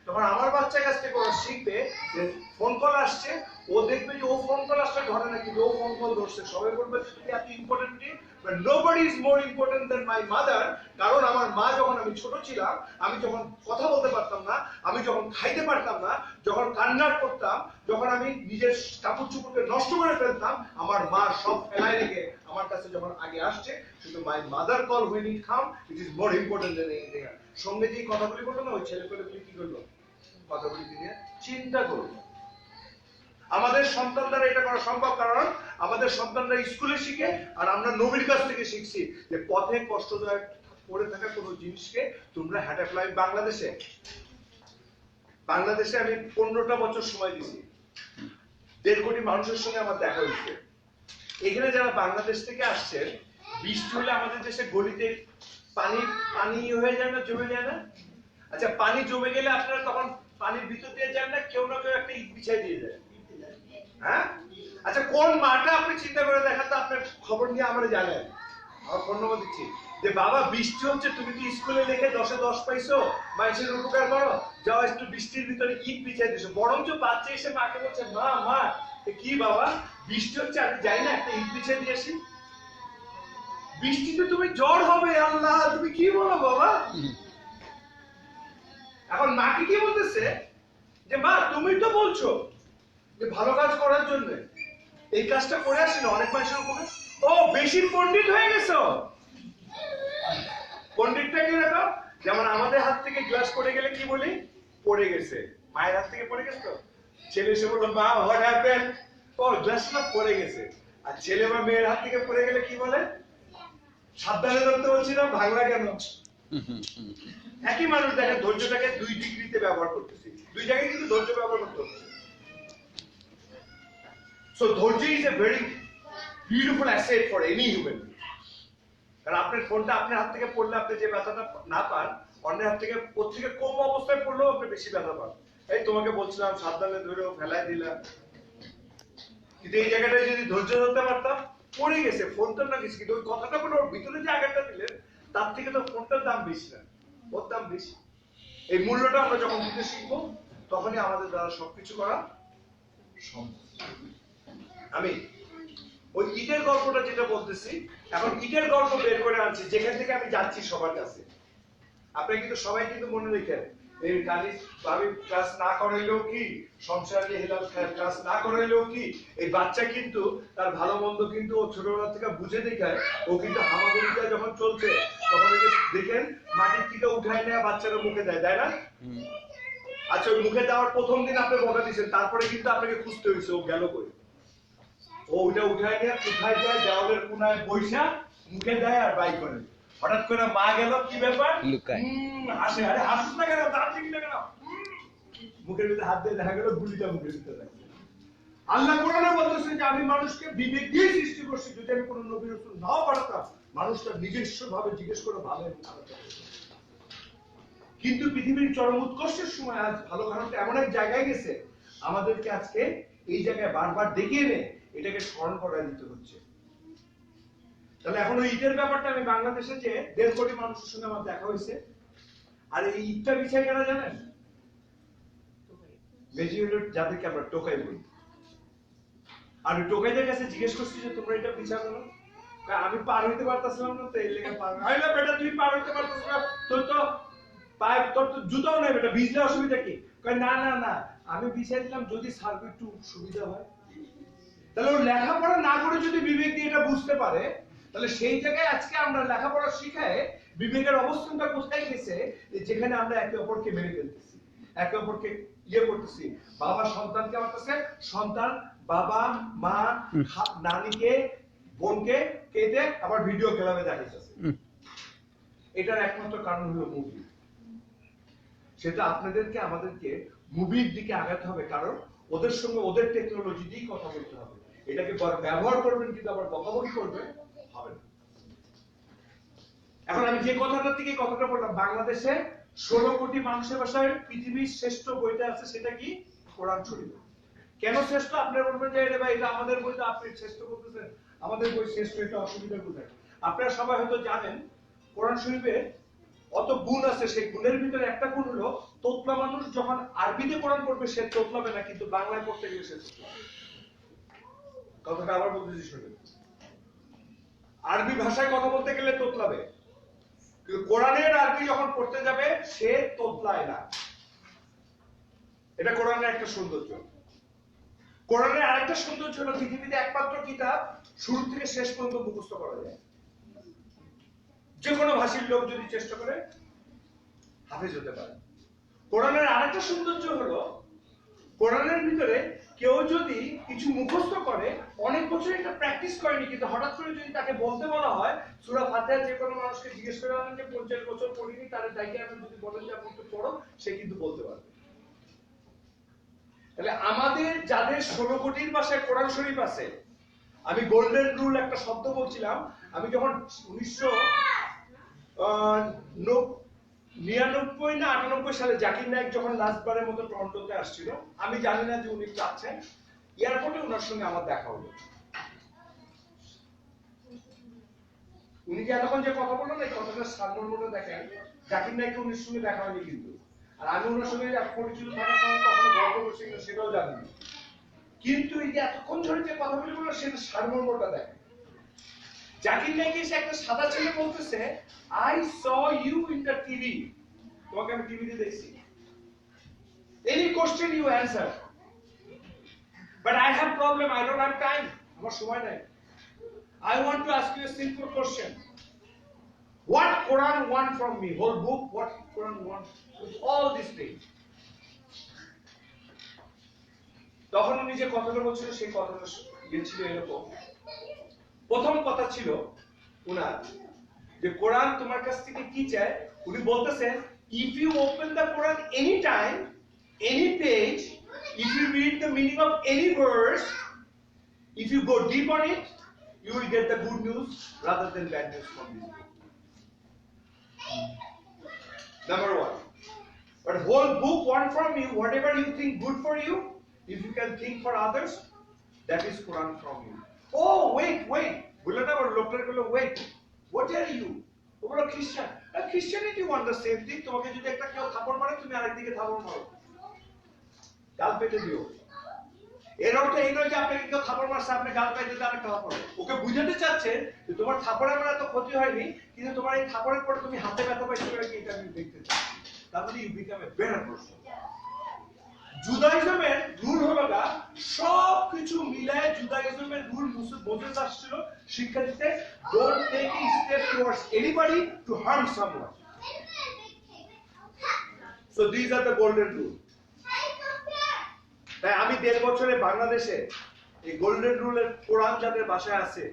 তখন আমার বাচ্চার কাছ থেকে ওরা শিখবে যে ফোন কল আসছে, ও দেখবে যে ও ফোন কল আসলে ধরে না, কিন্তু ও ফোন কল ধরছে। সবাই বলবে যে তুমি এত important, but nobody is more important than my mother. কারণ আমার মা যখন আমি ছোট ছিলাম, আমি যখন কথা বলতে পারতাম না, আমি যখন খাইতে পারতাম না, যখন কান্না করতাম, যখন আমি নিজের কাপড় চোপড়কে নষ্ট করে ফেলতাম, আমার মা সব ফেলায় রেখে আমার কাছে যখন আগে আসছে, শুধু my mother call when it come, it is more important than anything else. সঙ্গে যে কথাগুলি বললো না, ওই ছেলেগুলি কি করলো, কথাগুলি নিয়ে চিন্তা করলো। আমাদের সন্তান দ্বারা এটা করা সম্ভব, কারণ আমাদের সন্তানরা স্কুলে শিখে, আর আমরা নবীর কাছ থেকে শিখছি যে পথে কষ্টদায়ক পড়ে থাকা কোনো জিনিসকে তোমরা হ্যাটে ফেলাই। বাংলাদেশে আমি 15টা বছর সময় দিছি, 1.5 কোটি মানুষের সঙ্গে আমার দেখা হয়েছে। এখানে যারা বাংলাদেশ থেকে আসছেন, বৃষ্টি হলে আমাদের দেশে গলিতে পানি হয়ে যায় না, জমে যায় না? আচ্ছা, পানি জমে গেলে আপনারা তখন পানির ভিতর দিয়ে যান না, কেউ না কেউ একটা ইট বিছাই দিয়ে যায়, হ্যাঁ? আচ্ছা, কোন মাটা আপনি চিন্তা করে দেখান তো, আপনার খবর নিয়ে আমরা জানেন, আমার ফোন নম্বর দিচ্ছি, যে বাবা বৃষ্টি হচ্ছে, তুমি কি স্কুলে লিখে 10-এ 10 পাইছো, মানুষের উপকার করো, যাও একটু বৃষ্টির ভিতরে ইট বিছাই দিছো। বরঞ্চ বাচ্চা এসে মাকে বলছে, মা কি বাবা বৃষ্টি হচ্ছে, আমি যাই না একটা ইট বিছাই দিয়ে আসি। বৃষ্টিতে তুমি জ্বর হবে, আল্লাহ তুমি কি বলো বাবা। এখন মাকে কি বলতেছে যে মা তুমি তো বলছো যে ভালো কাজ করার জন্য, এই কাজটা করে আসি না, অনেক মানুষের উপরে। ও বেশি পণ্ডিত হয়ে গেছো। পণ্ডিতটা কি রকম? যেমন আমাদের হাত থেকে গ্লাস পড়ে গেলে কি বলি, পড়ে গেছে। মায়ের হাত থেকে পড়ে গেছে তো, ছেলে এসে বললো মা হোয়াট হ্যাপেন, ও গ্লাসটা পড়ে গেছে। আর ছেলে বা মেয়ের হাত থেকে পড়ে গেলে কি বলে, সাবধানে ধরতে বলছিলাম, ভাঙলা কেন। একই মানুষ দেখেন, ধৈর্যটাকে 2 ডিগ্রিতে ব্যবহার করতেছি, 2 জায়গায় কিন্তু ধৈর্য ব্যবহার করতে হচ্ছে। So ধৈর্য is a very beautiful asset for any human being. কারণ আপনার ফোনটা আপনার হাত থেকে পড়লে আপনি যে ব্যথাটা না পান, অন্যের হাত থেকে ওর থেকে কম অবস্থায় পড়লেও আপনি বেশি ব্যথা পান। এই তোমাকে বলছিলাম সাবধানে ধরেও ফেলাই দিলাম, কিন্তু এই জায়গাটায় যদি ধৈর্য ধরতে পারতাম, পড়ে গেছে ফোন তো না কিছু, কিন্তু ওই কথাটা বলে ওর ভিতরে যে আঘাতটা দিলেন, তার থেকে তো ফোনটার দাম বেশি না, ওর দাম বেশি। এই মূল্যটা আমরা যখন দিতে শিখবো, তখনই আমাদের দ্বারা সবকিছু করা সম্ভব। আমি ওই ইটের গল্পটা যেটা বলতেছি, এখন ইটের গল্প বের করে আনছি, যেখান থেকে আমি যাচ্ছি সবার কাছে। আপনারা কিন্তু সবাই কিন্তু মনে রেখেন, এই ভাবি ক্লাস না করাইলেও কি, সংসারে হেলাল ক্লাস না করাইলেও কি, এই বাচ্চা কিন্তু তার ভালো মন্দ কিন্তু ও ছোটবেলা থেকে বুঝে দেখায়। ও কিন্তু হামাগুড়িটা যখন চলছে, তখন দেখেন মাটির থেকে উঠায় নেওয়া বাচ্চারা মুখে দেয়, তাই না? আচ্ছা, ওই মুখে দেওয়ার প্রথম দিন আপনি বকা দিচ্ছেন, তারপরে কিন্তু আপনাকে খুঁজতে হয়েছে ও গেল কই। ও ওইটা উঠায় নিয়ে কোথায় যায়, দেওয়ালের কোনায় বৈশা মুখে দেয় আর বাই করে। হঠাৎ করে মা গেল, কি ব্যাপার, হাসে, আরে হাসুস না কেন, তার ঠিক না কেন, মুখের ভিতরে হাত দিয়ে দেখা গেল গুলিটা মুখের ভিতরে লাগছে। আল্লাহ কোরআনে বলতেছে যে আমি মানুষকে বিবেক দিয়ে সৃষ্টি করছি, যদি আমি কোনো নবী রাসূল নাও পাঠাতাম, মানুষটা নিজস্ব ভাবে জিজ্ঞেস করে ভালো এবং খারাপ। কিন্তু পৃথিবীর চরম উৎকর্ষের সময় আজ ভালো খারাপটা এমন এক জায়গায় গেছে, আমাদেরকে আজকে এই জায়গায় বারবার ডেকে এনে এটাকে স্মরণ করায় দিতে হচ্ছে। তাহলে এখন ওই ইটের ব্যাপারটা, আমি বাংলাদেশে যে 1.5 কোটি মানুষের সঙ্গে আমার দেখা হয়েছে, আর এই ইটটা বিছাই কেন জানেন, যাদেরকে আমরা টোকাই বলি। আর টোকাইদের কাছে জিজ্ঞেস করছি যে তোমরা এটা বিছানো না, আমি পার হইতে পারতাছিলাম না, তো এই লেগে পার হইলো। বেটা তুই পার হইতে পারতাছ না, তোর তো পায়ে, তোর তো জুতাও নাই, বেটা ভিজলে অসুবিধা কি? না না না, আমি বিছাই দিলাম যদি সার্ভ একটু সুবিধা হয়। তাহলে ও লেখাপড়া না করে যদি বিবেক দিয়ে এটা বুঝতে পারে, তাহলে সেই জায়গায় আজকে আমরা লেখাপড়া শিখায় বিবেকের অবস্থানটা কোথায় গেছে, যেখানে আমরা একে অপরকে মেরে ফেলতেছি, একে অপরকে করতেছি। বাবা সন্তানকে মারতেছে, সন্তান বাবা মা নানিকে বোনকে কেটে আবার ভিডিও ক্লাবে দেখাইতেছে। এটার একমাত্র কারণ হলো মুভি। সেটা আপনাদেরকে আমাদেরকে মুভির দিকে আগাতে হবে, কারণ ওদের সঙ্গে ওদের টেকনোলজি দিয়েই কথা বলতে হবে। এটাকে ব্যবহার করবেন কিন্তু আবার বকাবকি করবেন হবে না। এখন আমি যে কথাটার থেকে কথাটা বললাম, বাংলাদেশে 16 কোটি মানুষের ভাষায় পৃথিবীর শ্রেষ্ঠ বইটা আছে, সেটা কি? কোরআন শরীফ। কেন শ্রেষ্ঠ? আপনারা বলবেন যে এটা ভাই এটা আমাদের বই, তো আপনি শ্রেষ্ঠ বলতেছেন, আমাদের বই শ্রেষ্ঠ, এটা অসুবিধা কোথায়? আপনারা সবাই হয়তো জানেন কোরআন শরীফে অত গুণ আছে, সেই গুণের ভিতরে একটা গুণ হলো তোতলা মানুষ যখন আরবিতে কোরআন পড়বে সে তোতলাবে না, কিন্তু বাংলায় পড়তে গেলে সে তোতলাবে। কথাটা আবার বলতেছি শুনুন, আরবি ভাষায় কথা বলতে গেলে তোতলাবে, কিন্তু কোরআনের আরবি যখন পড়তে যাবে সে তোতলায় না। এটা কোরআনের একটা সৌন্দর্য। কোরআনের আরেকটা সৌন্দর্য হলো পৃথিবীতে একমাত্র কিতাব শুরু থেকে শেষ পর্যন্ত মুখস্থ করা যায়। যে কোনো ভাষীর লোক যদি চেষ্টা করে হাফেজ হতে পারে। কোরআনের আরেকটা সৌন্দর্য হলো কোরআনের ভিতরে কেউ যদি কিছু মুখস্থ করে, অনেক বছর এটা প্র্যাকটিস করেনি, কিন্তু হঠাৎ করে যদি তাকে বলতে বলা হয় সূরা ফাতিহা, যে কোনো মানুষকে জিজ্ঞেস করে আনেন যে 50 বছর পড়িনি, তার ডাইকে আপনি যদি বলেন যে আপনি একটু পড়ো, সে কিন্তু বলতে পারবে। তাহলে আমাদের যাদের 16 কোটির ভাষায় কোরআন শরীফ আছে, আমি গোল্ডেন রুল একটা শব্দ বলছিলাম, আমি যখন 1999 না 98 সালে জাকির নায়েক যখন লাস্টবারের মতো টরন্টোতে আসছিল, আমি জানি না যে উনি যাচ্ছেন, এয়ারপোর্টে ওনার সঙ্গে আমার দেখা হলো। উনি যে এতক্ষণ যে কথা বললেন এই কথাটা সাধারণভাবে দেখেন, জাকির নায়েকের উনির সঙ্গে দেখা হয়নি, কিন্তু আর আমি ওনার সঙ্গে পরিচিত থাকার সময় কখনো গল্প করছি কিনা সেটাও জানি না, কিন্তু এই যে এতক্ষণ ধরে যে কথা বলে বললো সেটা সারমর্মটা দেখে। জাকির নায়েক এসে একটা সাদা ছেলে বলতেছে, I saw you in the TV, তোমাকে আমি টিভিতে দেখছি, any question you answer, but I have problem, I don't have time, আমার সময় নাই, I want to ask you a simple question, what Quran want from me, whole book, what Quran want with all these things? তখন উনি যে কথাটা বলছিল সেই কথাটা ছিল এরকম, প্রথম কথা ছিল উনার যে কোরআন তোমার কাছ থেকে কি চায়। উনি বলতেছেন, if you open the Quran any time, any page, if you read the meaning of any verse, if you go deep on it, you will get the good news rather than bad news from this book. Number one. But whole book want from you whatever you think good for you, if you can think for others, that is Quran from you. Oh, wait, বলে না বড় লোকটার বলে, wait, what are you? ও বলে খ্রিস্টান। Christianity want the same thing, তোমাকে যদি একটা কেউ থাপড় মারে তুমি আরেকদিকে থাপড় মারো, গাল পেতে দিও। এর অর্থ এই নয় যে আপনাকে কেউ থাপড় মারছে আপনি গাল পেতে দিয়ে আরেকটা থাপড়। ওকে বুঝাতে চাচ্ছেন যে তোমার থাপড়ে আমার এত ক্ষতি হয়নি, কিন্তু তোমার এই থাপড়ের পরে তুমি হাতে ব্যথা পাইছো কি, এটা আমি দেখতে চাই। তাহলে you become a better person. জুদাইজমের রুল হলো না সব কিছু মিলায়, জুদাইজমের রুল মোসেস আসছিল শিক্ষা দিতে, don't take a step towards anybody to harm someone. So this are the golden rule. তাই আমি 1.5 বছরে বাংলাদেশে এই গোল্ডেন রুলের কোরআন যাদের বাসায় আছে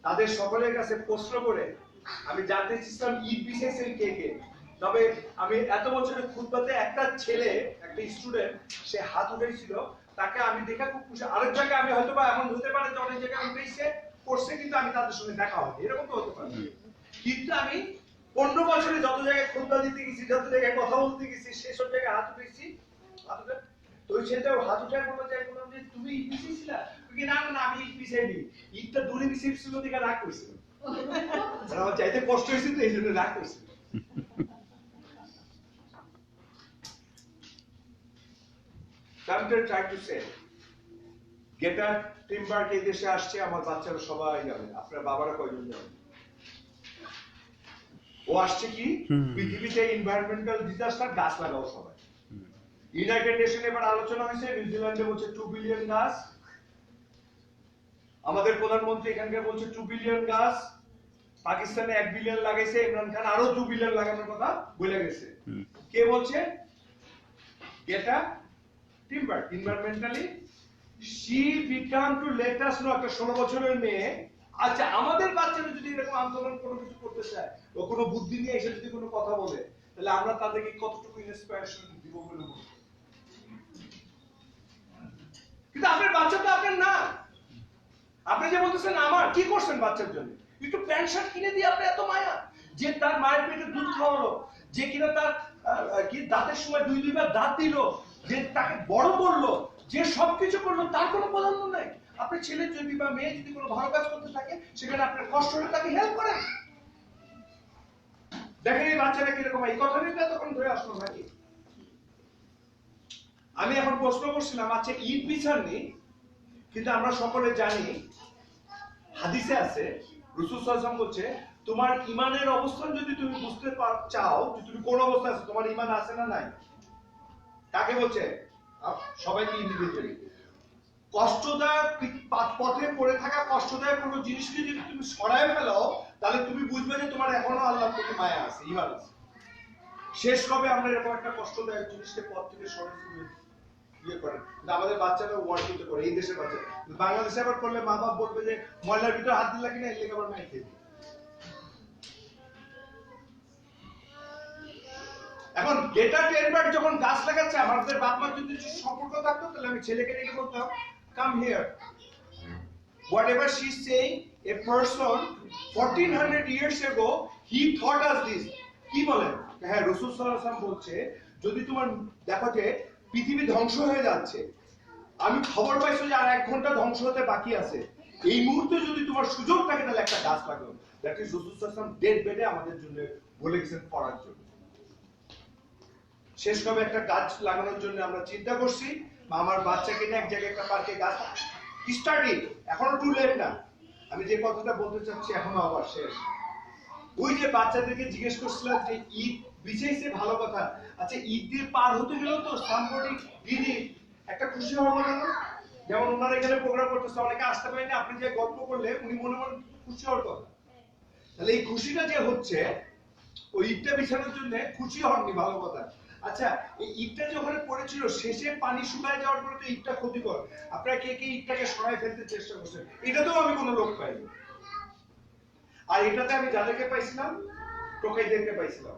তাদের সকলের কাছে প্রশ্ন করে আমি জানতে চেয়েছিলাম ঈদ বিশেষের কে কে। তবে আমি এত বছরের খুতবাতে একটা ছেলে, একটা স্টুডেন্ট, সে হাত উঠেছিল, তাকে আমি দেখে খুব খুশি। আরেক জায়গায় আমি হয়তো বা এমন হতে পারে যে অনেক জায়গায় উঠেছে করছে, কিন্তু আমি তাদের সঙ্গে দেখা হয়নি, এরকম তো হতে পারে। কিন্তু আমি 15 বছরে যত জায়গায় খুতবা দিতে গেছি, যত জায়গায় কথা বলতে গেছি, সেসব জায়গায় হাত উঠেছি। তো সেটা হাত উঠার বললো যে তুমি ঈদ পিছিয়েছিলা, না না আমি ঈদ পিছিয়েছি, ঈদটা দূরে পিছিয়েছিল দিকে রাগ করছিল, আমার চাইতে কষ্ট হয়েছে তো এই জন্য রাগ করছিল। I'm trying to say, গেটা টিমবার্গ এই দেশে আসছে, আমার বাচ্চারা সবাই যাবে, আপনার বাবারা কয়জন যাবে? ও আসছে কি পৃথিবীতে এনভায়রনমেন্টাল ডিজাস্টার, গাছ লাগাও সবাই। ইউনাইটেড নেশন এবার আলোচনা হয়েছে, নিউজিল্যান্ডে বলছে 2 বিলিয়ন গাছ, আমাদের প্রধানমন্ত্রী এখানকার বলছে 2 বিলিয়ন গাছ, পাকিস্তানে 1 বিলিয়ন লাগাইছে, ইমরান খান আরো 2 বিলিয়ন লাগানোর কথা বলে গেছে। কে বলছে? গেটা টিমবার্গ, environmentally she become to let us know, একটা 16 বছরের মেয়ে। আচ্ছা, আমাদের বাচ্চারা যদি এরকম আন্দোলন কোনো কিছু করতে চায়, ও কোনো বুদ্ধি নিয়ে এসে যদি কোনো কথা বলে, তাহলে আমরা তাদেরকে কতটুকু ইন্সপিরেশন দিব বলে মনে করি? কিন্তু আপনার বাচ্চা তো আপনার না, আপনি যে বলতেছেন আমার, কি করছেন বাচ্চার জন্য? একটু প্যান্ট শার্ট কিনে দিয়ে আপনি এত মায়া, যে তার মায়ের পেটে দুধ খাওয়ালো, যে কিনা তার কি দাঁতের সময় 2-2বার দাঁত দিল, যে তাকে বড় করলো, যে সবকিছু করলো, তার কোনো প্রাধান্য নাই। আপনার ছেলে যদি বা মেয়ে যদি কোনো ভালো কাজ করতে থাকে, সেখানে আপনার কষ্ট হলে তাকে হেল্প করেন। দেখেন এই বাচ্চাটা কিরকম, এই কথাটা তখন ধরে আসলো নাকি? আমি এখন প্রশ্ন করছিলাম, আচ্ছা ঈদ বিছাননি, কিন্তু আমরা সকলে জানি হাদিসে আছে রাসূল সাল্লাল্লাহু আলাইহি ওয়াসাল্লাম বলছে তোমার ঈমানের অবস্থান যদি তুমি বুঝতে চাও যে তুমি কোন অবস্থায় আছো, তোমার ঈমান আছে না নাই, কাকে বলছে? সবাইকে ইন্ডিভিজুয়ালি। কষ্টদায়ক পথে পড়ে থাকা কষ্টদায়ক কোনো জিনিসকে যদি তুমি সরায় ফেলো, তাহলে তুমি বুঝবে যে তোমার এখনো আল্লাহর প্রতি মায়া আছে, ঈমান আছে। শেষ কবে আমরা এরকম একটা কষ্টদায়ক জিনিসকে পথ থেকে সরাই ইয়ে করে? কিন্তু আমাদের বাচ্চারা ওয়ার্ক করতে করে, এই দেশের বাচ্চা। বাংলাদেশে আবার করলে মা বাপ বলবে যে ময়লার ভিতরে হাত দিলা কিনা, এর লেগে আবার মাইর খেয়ে। এখন গেটা টেনবার্গ যখন গাছ লাগাচ্ছে, আমাদের বাপ মার যদি সম্পর্ক থাকতো, তাহলে আমি ছেলেকে ডেকে বলতাম, come here, whatever she is saying, a person 1400 years ago he taught us this. কি বলেন? হ্যাঁ, রাসূল সাল্লাল্লাহু আলাইহি ওয়াসাল্লাম বলছে যদি তোমার দেখো যে পৃথিবী ধ্বংস হয়ে যাচ্ছে, আমি খবর পাইছো যে আর 1 ঘন্টা ধ্বংস হতে বাকি আছে, এই মুহূর্তে যদি তোমার সুযোগ থাকে তাহলে একটা গাছ লাগাও। দ্যাট ইজ রাসূল সাল্লাল্লাহু আলাইহি ওয়াসাল্লাম ডেড বেডে আমাদের জন্য বলে গেছেন পড়ার জন্য। শেষ কবে একটা গাছ লাগানোর জন্য আমরা চিন্তা করছি, আমার বাচ্চাকে নিয়ে এক জায়গায় একটা পার্কে গাছ স্টার্ট, এখনো টু লেট না। আমি যে কথাটা বলতে চাচ্ছি এখনো আবার শেষ। ওই যে বাচ্চাদেরকে জিজ্ঞেস করছিলাম যে ঈদ বিছাইছে, ভালো কথা, আচ্ছা ঈদ দিয়ে পার হতে গেলেও তো সামবডি দিদি একটা খুশি হওয়া না? যেমন ওনারা এখানে প্রোগ্রাম করতেছে, অনেকে আসতে পারেনি, আপনি যে গল্প করলে উনি মনে মনে খুশি হওয়ার কথা। তাহলে এই খুশিটা যে হচ্ছে, ওই ঈদটা বিছানোর জন্য খুশি হননি, ভালো কথা। আচ্ছা এই ঈদটা যখন পড়েছিল, শেষে পানি শুকায় যাওয়ার পরে তো ঈদটা ক্ষতিকর, আপনারা কে কে ঈদটাকে সরাই ফেলতে চেষ্টা করছেন? এটাতেও আমি কোনো লোক পাইনি। আর এটাতে আমি যাদেরকে পাইছিলাম, টোকাইদেরকে পাইছিলাম।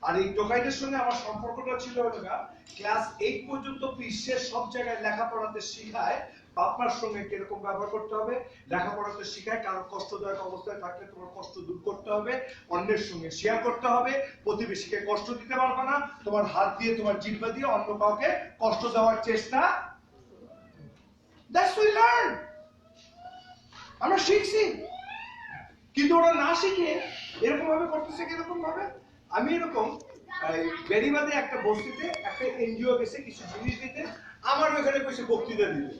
আর এই টোকাইদের সঙ্গে আমার সম্পর্কটা ছিল না, ক্লাস 8 পর্যন্ত বিশ্বের সব জায়গায় লেখাপড়াতে শিখায় বাপমার সঙ্গে কিরকম ব্যবহার করতে হবে, লেখাপড়াতে শিখায় কারো কষ্টদায়ক অবস্থায় থাকলে তোমার কষ্ট দূর করতে হবে, অন্যের সঙ্গে শেয়ার করতে হবে, প্রতিবেশীকে কষ্ট দিতে পারবে না, তোমার হাত দিয়ে তোমার জিহ্বা দিয়ে অন্য কাউকে কষ্ট দেওয়ার চেষ্টা। দ্যাটস উই লার্ন, আমরা শিখছি। কিন্তু ওরা না শিখে এরকম ভাবে করতেছে, কিরকম ভাবে? আমি এরকম বেরিবাদে একটা বস্তিতে একটা এনজিও গেছে কিছু জিনিস দিতে, আমার ওখানে কইছে বক্তৃতা দিতে।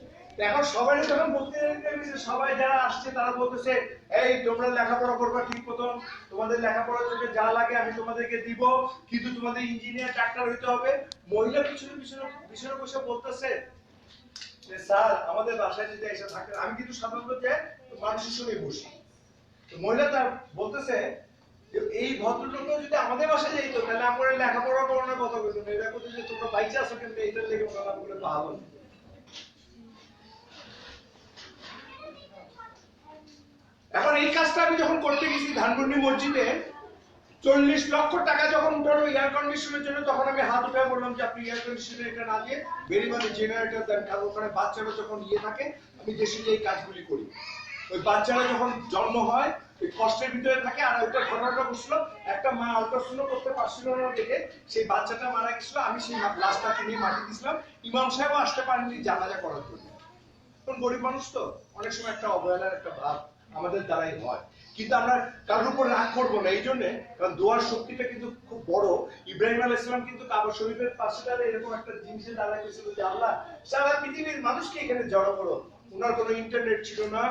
এখন সবাই যখন বক্তৃতা দিতে গেছে, সবাই যারা আসছে তারা বলতেছে এই তোমরা লেখাপড়া করবা ঠিক মতন, তোমাদের লেখাপড়ার জন্য যা লাগে আমি তোমাদেরকে দিব, কিন্তু তোমাদের ইঞ্জিনিয়ার ডাক্তার হইতে হবে। মহিলা পিছনে পিছনে পিছনে বসে বলতেছে যে স্যার আমাদের বাসায় যদি এসে থাকে, আমি কিন্তু সাধারণত যে মানুষের সঙ্গে বসি, মহিলা তার বলতেছে এই ভদ্রলোক যদি আমাদের বাসায় যাইতো তাহলে আমরা লেখাপড়া করানোর কথা বলতো না, এটা করতে যে তোমরা বাইচে আসো কিন্তু এইটার লেগে ওনারা বলে ভালো। এখন এই কাজটা আমি যখন করতে গেছি ধানমন্ডি মসজিদে, 40 লক্ষ টাকা যখন উঠানো এয়ার কন্ডিশনের জন্য, তখন আমি হাত উঠে বললাম যে আপনি এয়ার কন্ডিশনের এটা না দিয়ে বেরিবাদে জেনারেটর দেন, কারণ ওখানে বাচ্চারা যখন ইয়ে থাকে, আমি দেশে এই কাজগুলি করি। ওই বাচ্চারা যখন জন্ম হয় ওই কষ্টের ভিতরে থাকে, আর ওইটা ঘটনাটা বুঝছিল, একটা মা আল্ট্রাসাউন্ড করতে পারছিল না দেখে সেই বাচ্চাটা মারা গেছিল, আমি সেই লাশটাকে নিয়ে মাটি দিয়েছিলাম, ইমাম সাহেবও আসতে পারেননি জানাজা করার জন্য। কারণ গরিব মানুষ তো অনেক সময় একটা অবহেলার একটা ভাব আমাদের দ্বারাই হয়, কিন্তু আমরা কারোর উপর রাগ করবো না, এই জন্য কারণ দোয়ার শক্তিটা কিন্তু খুব বড়। ইব্রাহিম আলাইহিস সালাম কিন্তু কাবা শরীফের পাশে দাঁড়িয়ে এরকম একটা জিনিসে দাঁড়ায় গেছিল যে আল্লাহ সারা পৃথিবীর মানুষকে এখানে জড়ো করো। ওনার কোনো ইন্টারনেট ছিল না,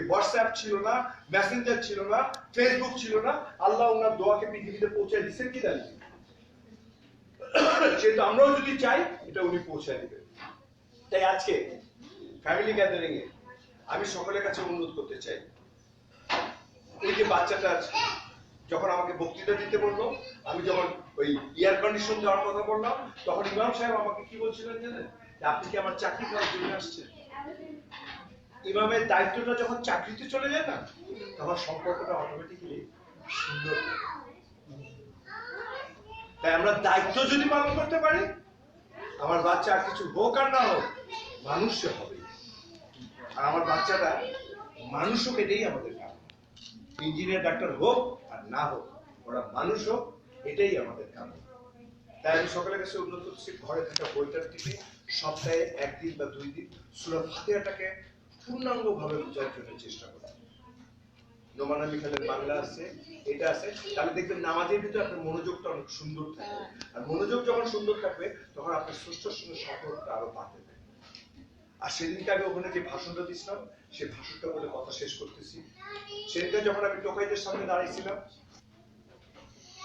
হোয়াটসঅ্যাপ ছিল না, মেসেঞ্জার ছিল না, ফেসবুক ছিল না, আল্লাহ ওনার দোয়াকে পৃথিবীতে পৌঁছে দিচ্ছেন কি দাঁড়িয়ে, সেটা আমরাও যদি চাই এটা উনি পৌঁছে দিবেন। তাই আজকে ফ্যামিলি গ্যাদারিং এ আমি সকলের কাছে অনুরোধ করতে চাই, এই যে বাচ্চাটা যখন আমাকে বক্তৃতা দিতে বললো, আমি যখন ওই এয়ার কন্ডিশন দেওয়ার কথা বললাম, তখন ইমাম সাহেব আমাকে কি বলছিলেন জানেন? আপনি কি আমার চাকরি করার জন্য আসছেন? ইমামের দায়িত্বটা যখন চাকরিতে চলে যায় না, তখন সম্পর্কটা অটোমেটিক্যালি সুন্দর। তাই আমরা দায়িত্ব যদি পালন করতে পারি, আমার বাচ্চা আর কিছু হোক আর না হোক মানুষ হবে, আর আমার বাচ্চাটা মানুষ হোক, এটাই আমাদের কাজ। ইঞ্জিনিয়ার ডাক্তার হোক আর না হোক, ওরা মানুষ হোক, এটাই আমাদের কাজ। তাই আমি সকলের কাছে অনুরোধ করছি, ঘরে থাকা বইটার থেকে সপ্তাহে 1 দিন বা 2 দিন সূরা ফাতিহাটাকে পূর্ণাঙ্গভাবে বোঝার জন্য চেষ্টা করা। নোমানা মিখালের বাংলা আছে, এটা আছে, তাহলে দেখবেন নামাজের ভিতরে আপনার মনোযোগটা অনেক সুন্দর থাকবে। আর মনোযোগ যখন সুন্দর থাকবে তখন আপনার স্রষ্টার সঙ্গে সম্পর্কটা আরো বাড়বে। আর সেদিনকে আমি ওখানে যে ভাষণটা দিয়েছিলাম সেই ভাষণটা বলে কথা শেষ করতেছি। সেদিনকে যখন আমি টোকাইদের সামনে দাঁড়িয়েছিলাম,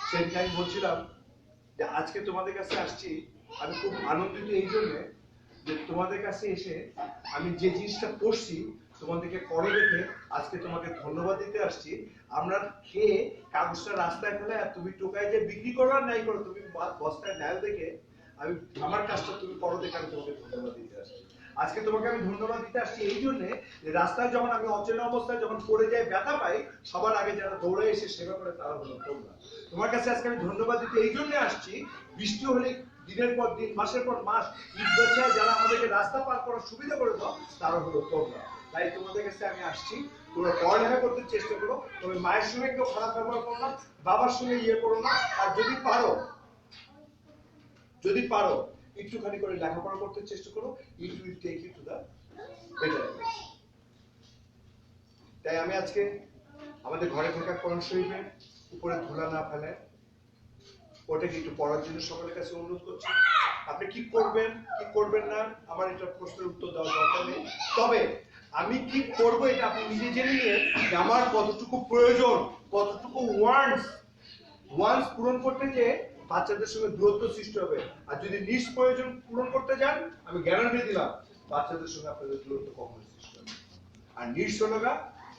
সেদিনকে আমি বলছিলাম যে আজকে তোমাদের কাছে আসছি, আমি খুব আনন্দিত এই জন্য যে তোমাদের কাছে এসে আমি যে জিনিসটা পড়ছি তোমাদেরকে পড়ে রেখে আজকে তোমাকে ধন্যবাদ দিতে আসছি। আমরা খেয়ে কাগজটা রাস্তায় ফেলে আর তুমি টোকায় যে বিক্রি করো আর নাই করো, তুমি বস্তায় ন্যায় দেখে আমি আমার কাজটা তুমি করো দেখে আমি তোমাকে ধন্যবাদ দিতে আসছি। আজকে তোমাকে আমি ধন্যবাদ দিতে আসছি এই জন্যে যে রাস্তায় যখন আমি অচেনা অবস্থায় যখন পড়ে যাই, ব্যথা পাই, সবার আগে যারা দৌড়ে এসে সেবা করে তারা হলো তোমরা। তোমার কাছে আজকে আমি ধন্যবাদ দিতে এই জন্য আসছি, বৃষ্টি হলে দিনের পর দিন, মাসের পর মাস ইটবাচ্চায় যারা আমাদেরকে রাস্তা পার করার সুবিধা করে দাও তারা হলো তোমরা। তাই তোমাদের কাছে আমি আসছি, তোমরা পড়ালেখা করতে চেষ্টা করো, তুমি মায়ের সঙ্গে কেউ খারাপ ব্যবহার করো না, বাবার সঙ্গে ইয়ে করো না, আর যদি পারো একটুখানি করে লেখাপড়া করতে চেষ্টা করো, it will take you to the better place. তাই আমি আজকে আমাদের ঘরে থাকা কোরআন শরীফের উপরে ধুলা না ফেলে ওটাকে একটু পড়ার জন্য সকলের কাছে অনুরোধ করছি। আপনি কি করবেন কি করবেন না আমার এটা প্রশ্নের উত্তর দেওয়ার দরকার নেই, তবে আমি কি করব এটা আপনি নিজে জেনে নিয়ে আমার কতটুকু প্রয়োজন, কতটুকু ওয়ান্স পূরণ করতে যে বাচ্চাদের সঙ্গে দূরত্ব সৃষ্টি হবে। আর যদি প্রয়োজন পূরণ করতে যান, আমি গ্যারান্টি দিলাম বাচ্চাদের সঙ্গে আপনাদের দূরত্ব কখনো সৃষ্টি হবে। আর হলো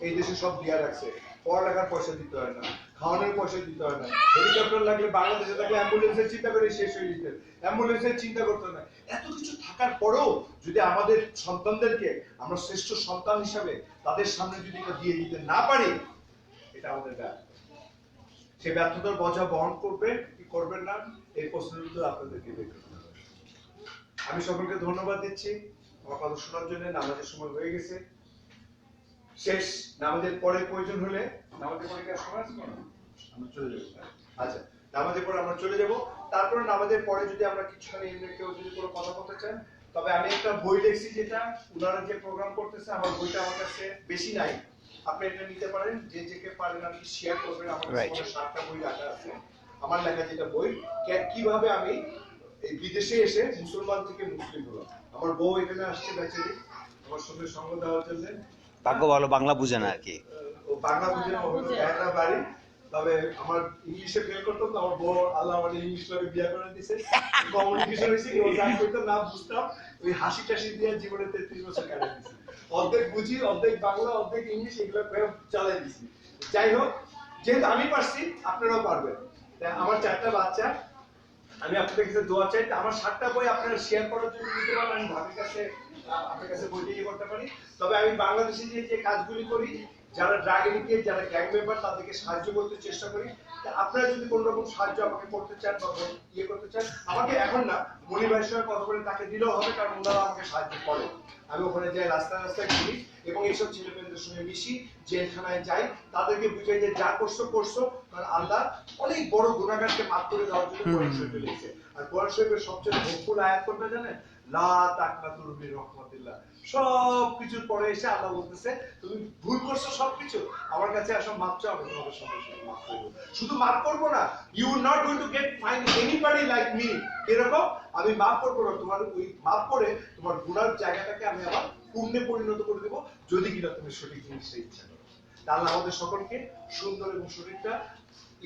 এই দেশে সব দিয়া রাখছে, পড়ালেখার পয়সা দিতে হয় না, খাওয়ানোর পয়সা দিতে হয় না, হেলিকপ্টার লাগলে বাংলাদেশে থাকলে অ্যাম্বুলেন্সের চিন্তা করে শেষ হয়ে যেত, অ্যাম্বুলেন্সের চিন্তা করতে না। এত কিছু থাকার পরেও যদি আমাদের সন্তানদেরকে আমরা শ্রেষ্ঠ সন্তান হিসাবে তাদের সামনে যদি এটা দিয়ে দিতে না পারি, এটা আমাদের ব্যর্থ। সে ব্যর্থতার বোঝা বহন করবে কি করবেন না এই প্রশ্নের উত্তর আপনাদেরকে বের করতে হবে। আমি সকলকে ধন্যবাদ দিচ্ছি আমার কথা শোনার জন্য। নামাজের সময় হয়ে গেছে, শেষ। নামাজের পরে প্রয়োজন হলে নামাজের পরে কি সময় আছে আমরা চলে যাব। আচ্ছা, নামাজের পরে আমরা চলে যাব। তারপরে নামাজের পরে যদি আমরা কিছুখানি এমনি কেউ যদি কোনো কথা বলতে চান, তবে আমি একটা বই লিখছি, যেটা ওনারা যে প্রোগ্রাম করতেছে, আমার বইটা আমার কাছে বেশি নাই, আপনি এটা নিতে পারেন, যে কে পারেন আর কি শেয়ার করবেন। আমার কাছে 7টা বই রাখা আছে, আমার লেখা যেটা বই, কিভাবে আমি এই বিদেশে এসে মুসলমান থেকে মুসলিম হলাম। আমার বউ এখানে আসছে বেচারি আমার সঙ্গে সঙ্গ দেওয়ার জন্য। ভাগ্য ভালো, বাংলা বুঝে না আর কি, ও বাংলা বুঝে না, একটা বাড়ি। তবে আমার ইংলিশে ফেল করতাম তো, আমার বউ আল্লাহ আমার ইংলিশ লোকে বিয়ে করে দিয়েছে, কমিউনিকেশন হয়েছে, ও যা করতো না বুঝতাম, ওই হাসি টাসি দিয়ে জীবনে 33 বছর কাটিয়ে দিয়েছি। অর্ধেক বুঝি, অর্ধেক বাংলা, অর্ধেক ইংলিশ, এগুলো চালাই দিছি। যাই হোক, যেহেতু আমি পারছি আপনারাও পারবেন। আমার 4টা বাচ্চা, আমি আপনাদের কাছে দোয়া চাই। আমার 7টা বই আপনারা শেয়ার করার জন্য নিতে পারেন, আমি ভাবির কাছে আপনার কাছে বই দিয়ে করতে পারি। তবে আমি বাংলাদেশে যে কাজগুলি করি, যারা ড্রাগ এডিক্টেড, যারা গ্যাং মেম্বার, তাদেরকে সাহায্য করতে চেষ্টা করি। আপনারা যদি কোনো রকম সাহায্য আমাকে করতে চান বা ইয়ে করতে চান, আমাকে এখন না, মনি ভাইয়ের সঙ্গে কথা বলে তাকে দিলেও হবে, কারণ ওনারা আমাকে সাহায্য করে। আমি ওখানে যাই, রাস্তায় রাস্তায় ঘুরি এবং এইসব ছেলেমেয়েদের সঙ্গে মিশি, জেলখানায় যাই, তাদেরকে বুঝাই যে যা করছো, কারণ আল্লাহ অনেক বড় গুনাহগারকে মাফ করে দেওয়ার জন্য কোরআন শরীফে লিখেছে। আর কোরআন শরীফের সবচেয়ে হোপফুল আয়াত কোনটা জানেন? লা তাকনাতু মির রাহমাতিল্লাহ। সবকিছুর পরে এসে আল্লাহ বলতেছে, তুমি ভুল করছো সবকিছু, আমার কাছে আসো, মাফ চাও, আমি তোমাদের সঙ্গে সঙ্গে মাফ করব। শুধু মাফ করবো না, you will not going to get find anybody like me. এরকম আমি মাফ করবো না, তোমার ওই মাফ করে তোমার গুনার জায়গাটাকে আমি আবার পুণ্যে পরিণত করে দেবো, যদি কিনা তুমি সঠিক জিনিসটা ইচ্ছা করো। তাহলে আমাদের সকলকে সুন্দর এবং শরীরটা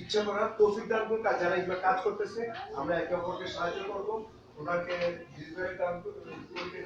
ইচ্ছা করার তৌফিক দান করুন। যারা এগুলো কাজ করতেছে, আমরা একে অপরকে সাহায্য করবো, ওনাকে দীর্ঘায়ু দান করবে।